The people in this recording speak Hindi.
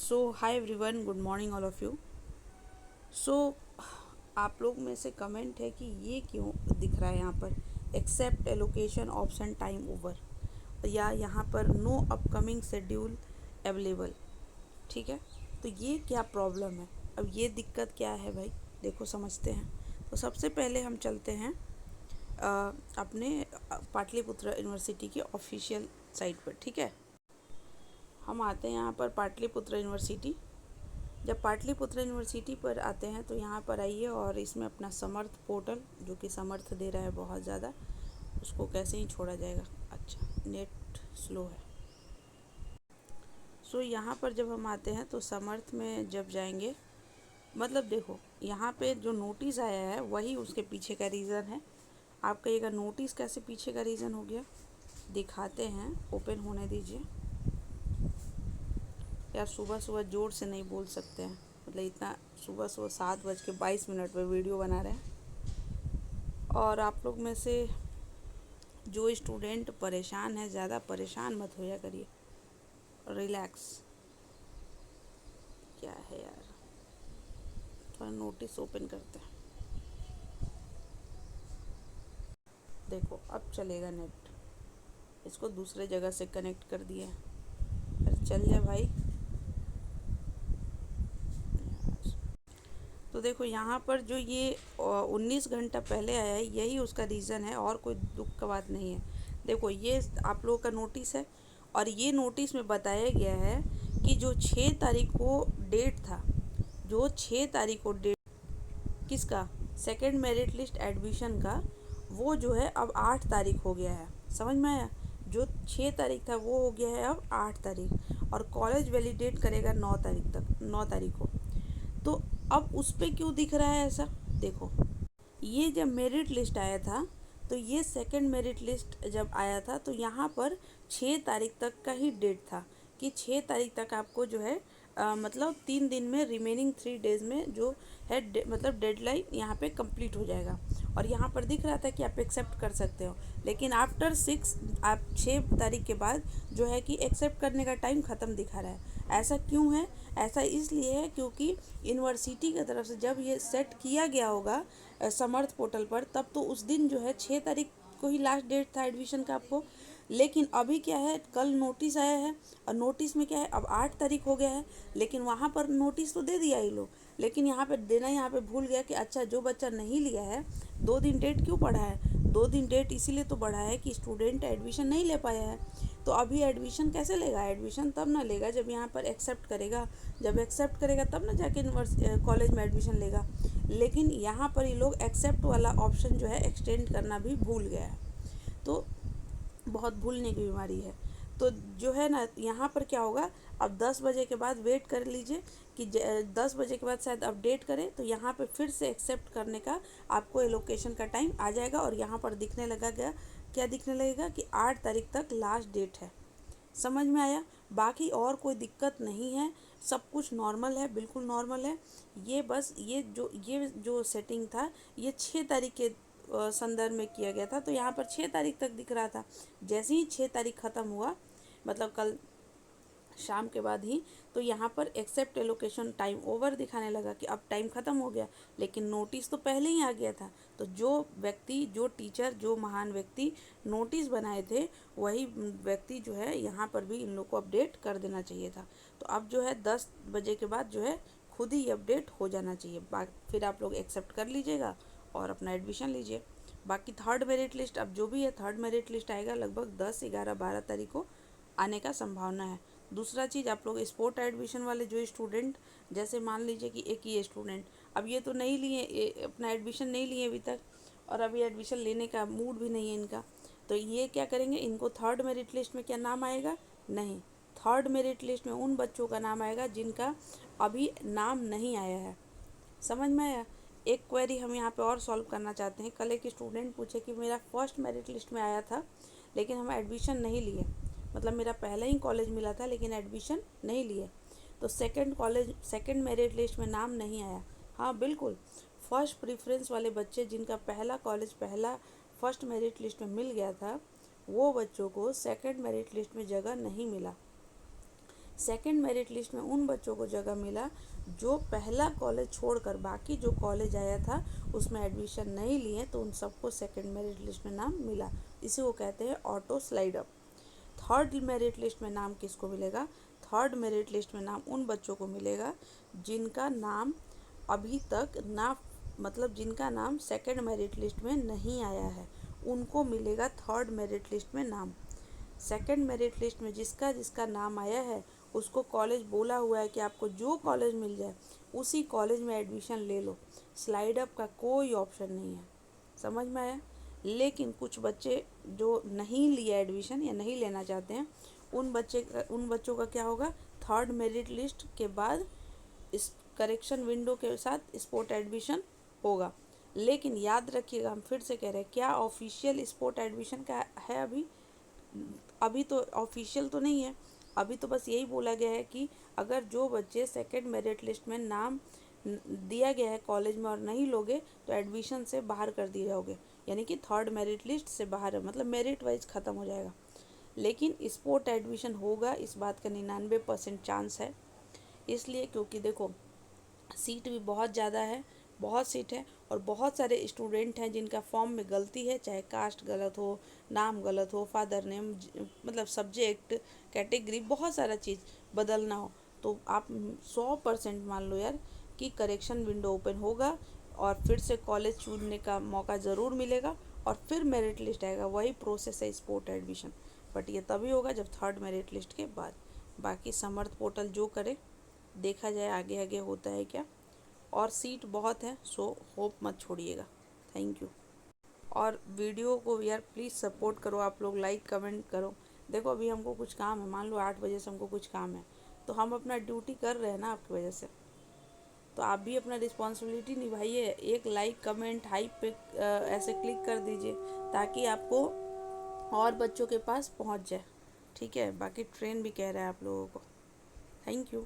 So hi everyone, good morning all of you. So आप लोग में से कमेंट है कि ये क्यों दिख रहा है यहाँ पर accept allocation option time over, या यहाँ पर नो अपकमिंग शेड्यूल अवेलेबल। ठीक है, तो ये क्या प्रॉब्लम है? अब ये दिक्कत क्या है भाई, देखो समझते हैं। तो सबसे पहले हम चलते हैं अपने पाटलिपुत्र यूनिवर्सिटी की ऑफिशियल साइट पर। ठीक है, हम आते हैं यहाँ पर पाटलिपुत्र यूनिवर्सिटी। जब पाटलिपुत्र यूनिवर्सिटी पर आते हैं तो यहाँ पर आइए और इसमें अपना समर्थ पोर्टल, जो कि समर्थ दे रहा है बहुत ज़्यादा, उसको कैसे ही छोड़ा जाएगा। अच्छा, नेट स्लो है। सो यहाँ पर जब हम आते हैं तो समर्थ में जब जाएंगे, मतलब देखो यहाँ पे जो नोटिस आया है वही उसके पीछे का रीज़न है। आप कहिएगा नोटिस कैसे पीछे का रीज़न हो गया, दिखाते हैं। ओपन होने दीजिए। यार सुबह सुबह ज़ोर से नहीं बोल सकते हैं, मतलब इतना सुबह सुबह 7:22 पर वीडियो बना रहे हैं। और आप लोग में से जो स्टूडेंट परेशान है, ज़्यादा परेशान मत होया करिए, रिलैक्स। क्या है यार, थोड़ा नोटिस ओपन करते हैं। देखो अब चलेगा नेट, इसको दूसरे जगह से कनेक्ट कर दिए। अरे चल जाए भाई। तो देखो यहाँ पर जो ये 19 घंटा पहले आया है, यही उसका रीज़न है, और कोई दुख का बात नहीं है। देखो ये आप लोगों का नोटिस है, और ये नोटिस में बताया गया है कि जो 6 तारीख को डेट था, जो 6 तारीख को डेट किसका, सेकंड मेरिट लिस्ट एडमिशन का, वो जो है अब 8 तारीख हो गया है। समझ में आया? जो 6 तारीख था वो हो गया है अब 8 तारीख, और कॉलेज वैलिडेट करेगा 9 तारीख तक, 9 तारीख को। तो अब उस पे क्यों दिख रहा है ऐसा? देखो ये जब मेरिट लिस्ट आया था, तो ये सेकंड मेरिट लिस्ट जब आया था तो यहाँ पर 6 तारीख तक का ही डेट था कि 6 तारीख तक आपको जो है मतलब 3 दिन में, रिमेनिंग 3 डेज़ में जो है मतलब डेडलाइन यहाँ पे कंप्लीट हो जाएगा। और यहाँ पर दिख रहा था कि आप एक्सेप्ट कर सकते हो, लेकिन आफ्टर 6, आप 6 तारीख के बाद जो है कि एक्सेप्ट करने का टाइम ख़त्म दिखा रहा है। ऐसा क्यों है? ऐसा इसलिए है क्योंकि यूनिवर्सिटी की तरफ से जब ये सेट किया गया होगा समर्थ पोर्टल पर, तब तो उस दिन जो है 6 तारीख को ही लास्ट डेट था एडमिशन का आपको। लेकिन अभी क्या है, कल नोटिस आया है, और नोटिस में क्या है, अब 8 तारीख हो गया है। लेकिन वहाँ पर नोटिस तो दे दिया ये लोग, लेकिन यहाँ पे देना, यहाँ पे भूल गया कि अच्छा जो बच्चा नहीं लिया है, 2 दिन डेट क्यों बढ़ा है? 2 दिन डेट इसीलिए तो बढ़ा है कि स्टूडेंट एडमिशन नहीं ले पाया है। तो अभी एडमिशन कैसे लेगा? एडमिशन तब ना लेगा जब यहाँ पर एक्सेप्ट करेगा। जब एक्सेप्ट करेगा तब ना जाके कॉलेज में एडमिशन लेगा। लेकिन यहाँ पर ये लोग एक्सेप्ट वाला ऑप्शन जो है एक्सटेंड करना भी भूल गया है। तो बहुत भूलने की बीमारी है। तो जो है ना, यहाँ पर क्या होगा, अब 10 बजे के बाद वेट कर लीजिए कि 10 बजे के बाद शायद अपडेट करें, तो यहाँ पे फिर से एक्सेप्ट करने का आपको एलोकेशन का टाइम आ जाएगा। और यहाँ पर दिखने लगा गया, क्या दिखने लगेगा कि 8 तारीख तक लास्ट डेट है। समझ में आया? बाकी और कोई दिक्कत नहीं है, सब कुछ नॉर्मल है, बिल्कुल नॉर्मल है। ये बस ये जो सेटिंग था, ये 6 तारीख के संदर्भ में किया गया था, तो यहाँ पर 6 तारीख तक दिख रहा था। जैसे ही 6 तारीख ख़त्म हुआ, मतलब कल शाम के बाद ही, तो यहाँ पर एक्सेप्ट एलोकेशन टाइम ओवर दिखाने लगा कि अब टाइम ख़त्म हो गया। लेकिन नोटिस तो पहले ही आ गया था। तो जो व्यक्ति, जो टीचर, जो महान व्यक्ति नोटिस बनाए थे, वही व्यक्ति जो है यहाँ पर भी इन लोग को अपडेट कर देना चाहिए था। तो अब जो है 10 बजे के बाद जो है खुद ही अपडेट हो जाना चाहिए। फिर आप लोग एक्सेप्ट कर लीजिएगा और अपना एडमिशन लीजिए। बाकी थर्ड मेरिट लिस्ट, अब जो भी है थर्ड मेरिट लिस्ट आएगा लगभग 10, 11, 12 तारीख को आने का संभावना है। दूसरा चीज़, आप लोग स्पोर्ट एडमिशन वाले जो स्टूडेंट, जैसे मान लीजिए कि एक ही स्टूडेंट, अब ये तो नहीं लिए, अपना एडमिशन नहीं लिए अभी तक, और अभी एडमिशन लेने का मूड भी नहीं है इनका, तो ये क्या करेंगे, इनको थर्ड मेरिट लिस्ट में क्या नाम आएगा? नहीं, थर्ड मेरिट लिस्ट में उन बच्चों का नाम आएगा जिनका अभी नाम नहीं आया है। समझ में आया? एक क्वेरी हम यहाँ पे और सॉल्व करना चाहते हैं। कल एक स्टूडेंट पूछे कि मेरा फर्स्ट मेरिट लिस्ट में आया था, लेकिन हम एडमिशन नहीं लिए, मतलब मेरा पहले ही कॉलेज मिला था लेकिन एडमिशन नहीं लिए, तो सेकंड मेरिट लिस्ट में नाम नहीं आया। हाँ बिल्कुल, फर्स्ट प्रेफरेंस वाले बच्चे जिनका पहला कॉलेज पहला फर्स्ट मेरिट लिस्ट में मिल गया था, वो बच्चों को सेकंड मेरिट लिस्ट में जगह नहीं मिला। सेकंड मेरिट लिस्ट में उन बच्चों को जगह मिला जो पहला कॉलेज छोड़कर बाकी जो कॉलेज आया था उसमें एडमिशन नहीं लिए, तो उन सबको सेकंड मेरिट लिस्ट में नाम मिला। इसी को कहते हैं auto slide up. Third merit list में नाम किसको मिलेगा? थर्ड मेरिट लिस्ट में नाम उन बच्चों को मिलेगा जिनका नाम अभी तक ना, मतलब जिनका नाम सेकंड मेरिट लिस्ट में नहीं आया है, उनको मिलेगा थर्ड मेरिट लिस्ट में नाम। सेकंड मेरिट लिस्ट में जिसका जिसका नाम आया है उसको कॉलेज बोला हुआ है कि आपको जो कॉलेज मिल जाए उसी कॉलेज में एडमिशन ले लो, स्लाइड अप का कोई ऑप्शन नहीं है। समझ में आया? लेकिन कुछ बच्चे जो नहीं लिया एडमिशन या नहीं लेना चाहते हैं, उन बच्चों का क्या होगा? थर्ड मेरिट लिस्ट के बाद इस करेक्शन विंडो के साथ स्पोर्ट एडमिशन होगा। लेकिन याद रखिएगा, हम फिर से कह रहे हैं, क्या ऑफिशियल स्पोर्ट एडमिशन का है अभी? अभी तो ऑफिशियल तो नहीं है। अभी तो बस यही बोला गया है कि अगर जो बच्चे सेकंड मेरिट लिस्ट में नाम दिया गया है कॉलेज में और नहीं लोगे तो एडमिशन से बाहर कर दिए जाओगे, यानी कि थर्ड मेरिट लिस्ट से बाहर है, मतलब मेरिट वाइज ख़त्म हो जाएगा। लेकिन स्पोर्ट एडमिशन होगा, इस बात का 99% चांस है। इसलिए क्योंकि देखो सीट भी बहुत ज़्यादा है, बहुत सीट है, और बहुत सारे स्टूडेंट हैं जिनका फॉर्म में गलती है, चाहे कास्ट गलत हो, नाम गलत हो, फादर नेम, मतलब सब्जेक्ट, कैटेगरी, बहुत सारा चीज़ बदलना हो। तो आप 100% मान लो यार कि करेक्शन विंडो ओपन होगा और फिर से कॉलेज चुनने का मौका ज़रूर मिलेगा और फिर मेरिट लिस्ट आएगा। वही प्रोसेस है स्पोर्ट एडमिशन, बट ये तभी होगा जब थर्ड मेरिट लिस्ट के बाद। बाकी समर्थ पोर्टल जो करे, देखा जाए आगे आगे होता है क्या। और सीट बहुत है, सो होप मत छोड़िएगा। Thank you. और वीडियो को यार प्लीज़ सपोर्ट करो, आप लोग लाइक कमेंट करो। देखो अभी हमको कुछ काम है, मान लो 8 बजे से हमको कुछ काम है, तो हम अपना ड्यूटी कर रहे हैं ना आपकी वजह से, तो आप भी अपना रिस्पॉन्सिबिलिटी निभाइए। एक लाइक कमेंट हाइप पे ऐसे क्लिक कर दीजिए ताकि आपको और बच्चों के पास पहुंच जाए। ठीक है, बाकी ट्रेन भी कह रहा है आप लोगों को। Thank you.